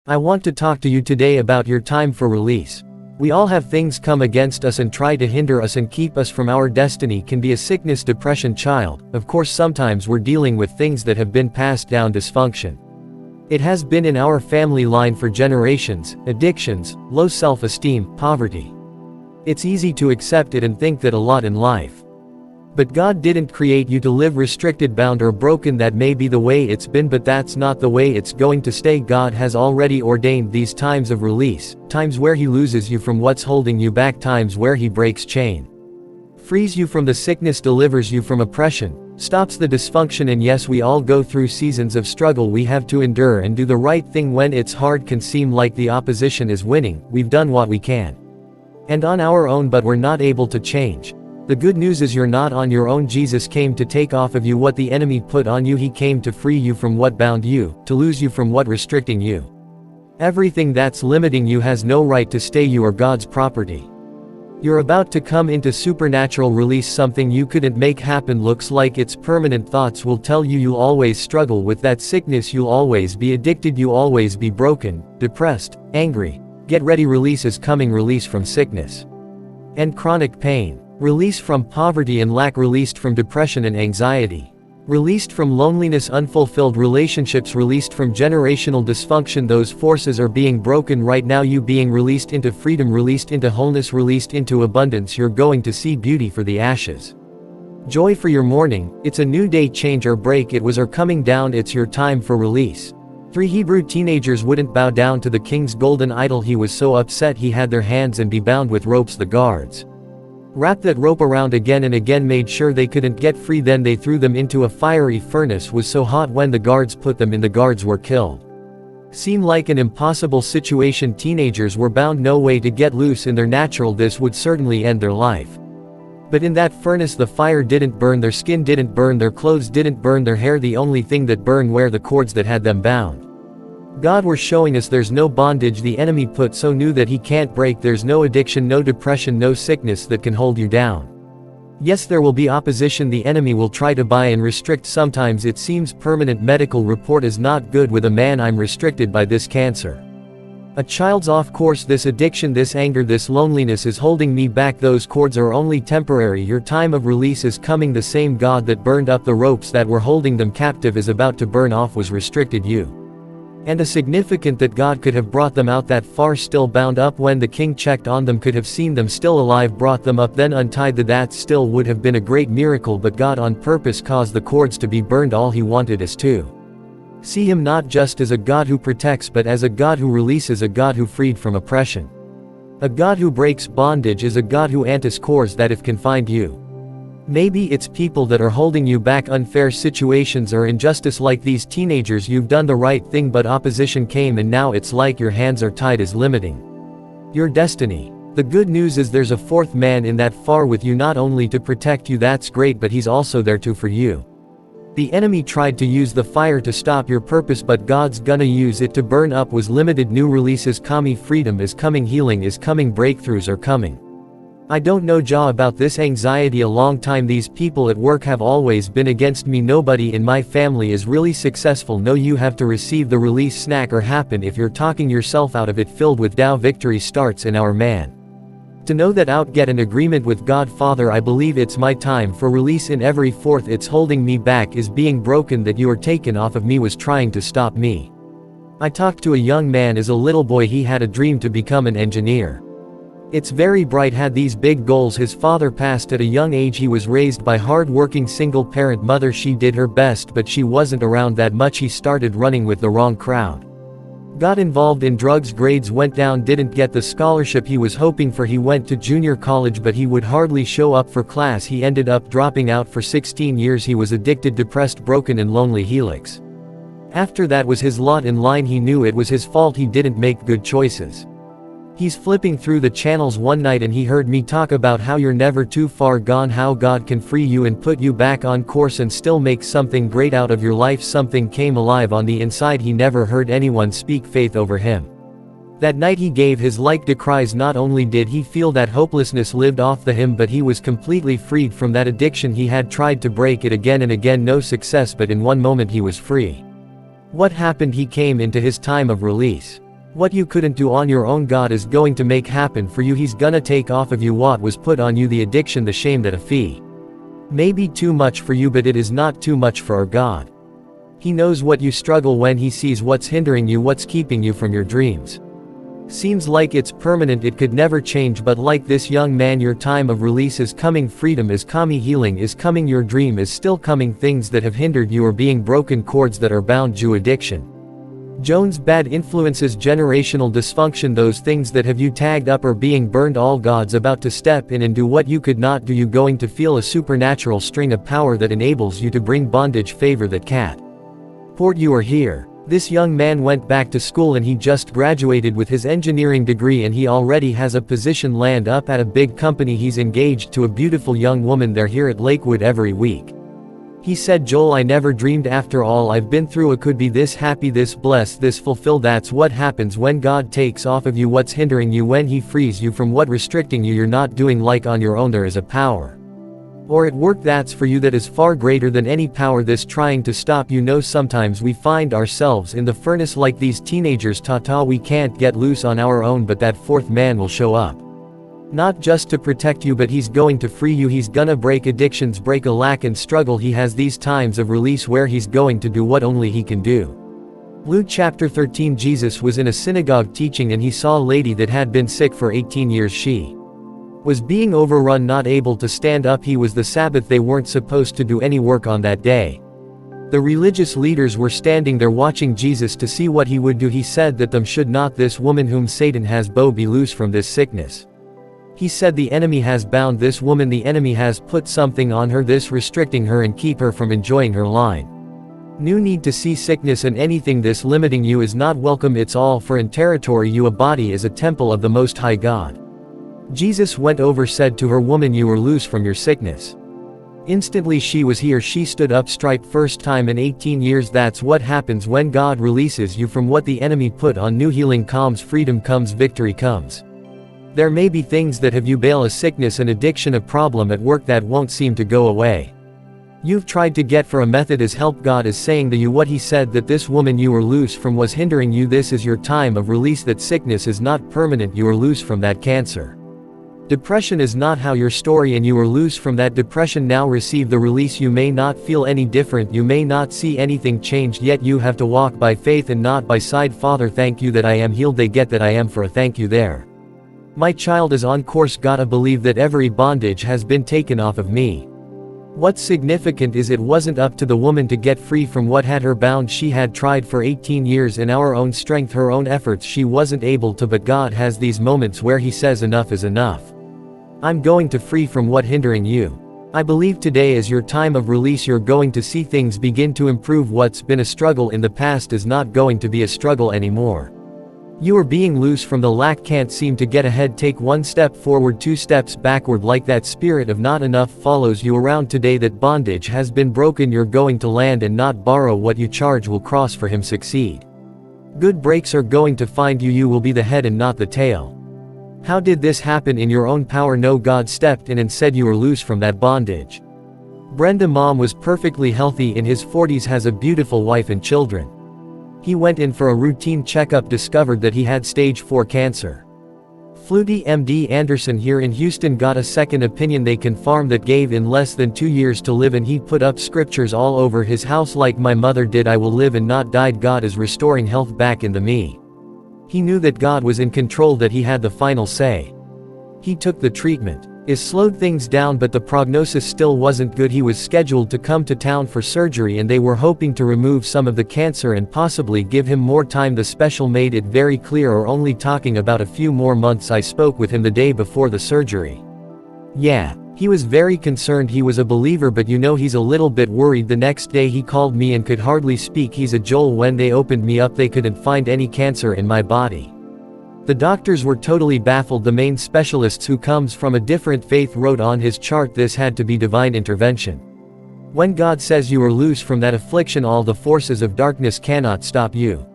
I want to talk to you today about your time for release. We all have things come against us and try to hinder us and keep us from our destiny. Can be a sickness, depression, child. Of course, sometimes we're dealing with things that have been passed down, dysfunction. It has been in our family line for generations, addictions, low self-esteem, poverty. It's easy to accept it and think that a lot in life. But God didn't create you to live restricted, bound, or broken. That may be the way it's been, but that's not the way it's going to stay. God has already ordained these times of release, times where He loses you from what's holding you back, times where He breaks chain, frees you from the sickness, delivers you from oppression, stops the dysfunction. And yes, we all go through seasons of struggle. We have to endure and do the right thing when it's hard, can seem like the opposition is winning. We've done what we can and on our own, but we're not able to change. The good news is you're not on your own. Jesus came to take off of you what the enemy put on you. He came to free you from what bound you, to lose you from what restricting you. Everything that's limiting you has no right to stay. You are God's property. You're about to come into supernatural release. Something you couldn't make happen looks like it's permanent. Thoughts will tell you you'll always struggle with that sickness. You'll always be addicted. You'll always be broken, depressed, angry. Get ready. Release is coming. Release from sickness and chronic pain. Release from poverty and lack. Released from depression and anxiety. Released from loneliness, unfulfilled relationships. Released from generational dysfunction. Those forces are being broken right now. You being released into freedom, released into wholeness, released into abundance. You're going to see beauty for the ashes, joy for your mourning. It's a new day. Change or break. It was or coming down. It's your time for release. 3 Hebrew teenagers wouldn't bow down to the king's golden idol. He was so upset he had their hands and be bound with ropes. The guards wrapped that rope around again and again, made sure they couldn't get free. Then they threw them into a fiery furnace. Was so hot when the guards put them in, the guards were killed. Seemed like an impossible situation. Teenagers were bound, no way to get loose in their natural. This would certainly end their life. But in that furnace the fire didn't burn, their skin didn't burn, their clothes didn't burn, their hair. The only thing that burned were the cords that had them bound. God were showing us there's no bondage the enemy put so new that he can't break. There's no addiction, no depression, no sickness that can hold you down. Yes, there will be opposition. The enemy will try to buy and restrict. Sometimes it seems permanent. Medical report is not good with a man. I'm restricted by this cancer. A child's off course. This addiction, this anger, this loneliness is holding me back. Those cords are only temporary. Your time of release is coming. The same God that burned up the ropes that were holding them captive is about to burn off was restricted you. And a significant that God could have brought them out that far, still bound up. When the king checked on them, could have seen them still alive, brought them up, then untied. That still would have been a great miracle, but God on purpose caused the cords to be burned. All He wanted is to see Him not just as a God who protects, but as a God who releases, a God who freed from oppression. A God who breaks bondage is a God who antis cords that if confined you. Maybe it's people that are holding you back, unfair situations or injustice like these teenagers. You've done the right thing, but opposition came and now it's like your hands are tied, is limiting your destiny. The good news is there's a fourth man in that far with you, not only to protect you, that's great, but he's also there too for you. The enemy tried to use the fire to stop your purpose, but God's gonna use it to burn up. Was limited. New releases coming, freedom is coming, healing is coming, breakthroughs are coming. I don't know Jah about this anxiety a long time. These people at work have always been against me. Nobody in my family is really successful. No, you have to receive the release snack or happen if you're talking yourself out of it. Filled with doubt, victory starts in our man. To know that out, get an agreement with God. Father, I believe it's my time for release in every fourth it's holding me back is being broken, that you are taken off of me was trying to stop me. I talked to a young man as a little boy. He had a dream to become an engineer. It's very bright, had these big goals. His father passed at a young age. He was raised by hard-working single-parent mother. She did her best, but she wasn't around that much. He started running with the wrong crowd. Got involved in drugs, grades went down, didn't get the scholarship he was hoping for. He went to junior college, but he would hardly show up for class. He ended up dropping out for 16 years. He was addicted, depressed, broken, and lonely. Helix. After that was his lot in line. He knew it was his fault. He didn't make good choices. He's flipping through the channels one night and he heard me talk about how you're never too far gone, how God can free you and put you back on course and still make something great out of your life. Something came alive on the inside. He never heard anyone speak faith over him. That night he gave his like decries. Not only did he feel that hopelessness lived off the him, but he was completely freed from that addiction. He had tried to break it again and again, no success, but in one moment he was free. What happened? He came into his time of release. What you couldn't do on your own, God is going to make happen for you. He's gonna take off of you what was put on you, the addiction, the shame, that a fee. Maybe too much for you, but it is not too much for our God. He knows what you struggle when He sees what's hindering you, what's keeping you from your dreams. Seems like it's permanent, it could never change, but like this young man, your time of release is coming, freedom is coming, healing is coming, your dream is still coming. Things that have hindered you are being broken, cords that are bound you, addiction, Jones, bad influences, generational dysfunction, those things that have you tagged up are being burned. All God's about to step in and do what you could not do. You going to feel a supernatural string of power that enables you to bring bondage, favor that cat port. You are here. This young man went back to school and he just graduated with his engineering degree, and he already has a position land up at a big company. He's engaged to a beautiful young woman. They're here at Lakewood every week. He said, Joel, I never dreamed after all I've been through I could be this happy, this blessed, this fulfilled. That's what happens when God takes off of you what's hindering you, when He frees you from what restricting you. You're not doing like on your own. There is a power or at work that's for you that is far greater than any power that's trying to stop you. Know sometimes we find ourselves in the furnace like these teenagers. Tata, we can't get loose on our own, but that fourth man will show up. Not just to protect you, but He's going to free you. He's gonna break addictions, break a lack and struggle. He has these times of release where He's going to do what only He can do. Luke chapter 13. Jesus was in a synagogue teaching and He saw a lady that had been sick for 18 years. She was being overrun, not able to stand up. He was the Sabbath. They weren't supposed to do any work on that day. The religious leaders were standing there watching Jesus to see what He would do. He said that them should not this woman whom Satan has bound be loose from this sickness. He said the enemy has bound this woman, the enemy has put something on her, this restricting her and keep her from enjoying her line. No need to see sickness and anything this limiting you is not welcome. It's all foreign territory. You a body is a temple of the Most High God. Jesus went over, said to her, Woman, you are loose from your sickness. Instantly she was here. She stood up, striped, first time in 18 years. That's what happens when God releases you from what the enemy put on. New healing comes, freedom comes, victory comes. There may be things that have you bail, a sickness, an addiction, a problem at work that won't seem to go away. You've tried to get for a method as help. God is saying to you what He said, that this woman you were loose from was hindering you. This is your time of release. That sickness is not permanent. You are loose from that cancer. Depression is not how your story, and you are loose from that depression. Now receive the release. You may not feel any different. You may not see anything changed, yet you have to walk by faith and not by sight. Father, thank you that I am healed. They get that I am for a thank you there. My child is on course. Gotta believe that every bondage has been taken off of me. What's significant is it wasn't up to the woman to get free from what had her bound. She had tried for 18 years in our own strength, her own efforts. She wasn't able to, but God has these moments where He says enough is enough. I'm going to free from what hindering you. I believe today is your time of release. You're going to see things begin to improve. What's been a struggle in the past is not going to be a struggle anymore. You are being loose from the lack. Can't seem to get ahead. Take one step forward, two steps backward. Like that spirit of not enough follows you around today. That bondage has been broken. You're going to land and not borrow. What you charge will cross for Him. Succeed. Good breaks are going to find you. You will be the head and not the tail. How did this happen? In your own power? No, God stepped in and said you are loose from that bondage. Brenda mom was perfectly healthy, in his 40s, has a beautiful wife and children. He went in for a routine checkup, discovered that he had stage 4 cancer. Flutie MD Anderson here in Houston got a second opinion. They confirmed that gave in less than 2 years to live, and he put up scriptures all over his house like my mother did. I will live and not die. God is restoring health back in the me. He knew that God was in control, that He had the final say. He took the treatment. It slowed things down, but the prognosis still wasn't good. He was scheduled to come to town for surgery, and they were hoping to remove some of the cancer and possibly give him more time. The special made it very clear, or only talking about a few more months. I spoke with him the day before the surgery. Yeah, he was very concerned. He was a believer, but you know he's a little bit worried. The next day he called me and could hardly speak. He's a Joel, when they opened me up they couldn't find any cancer in my body. The doctors were totally baffled. The main specialists, who comes from a different faith, wrote on his chart this had to be divine intervention. When God says you are loose from that affliction, all the forces of darkness cannot stop you.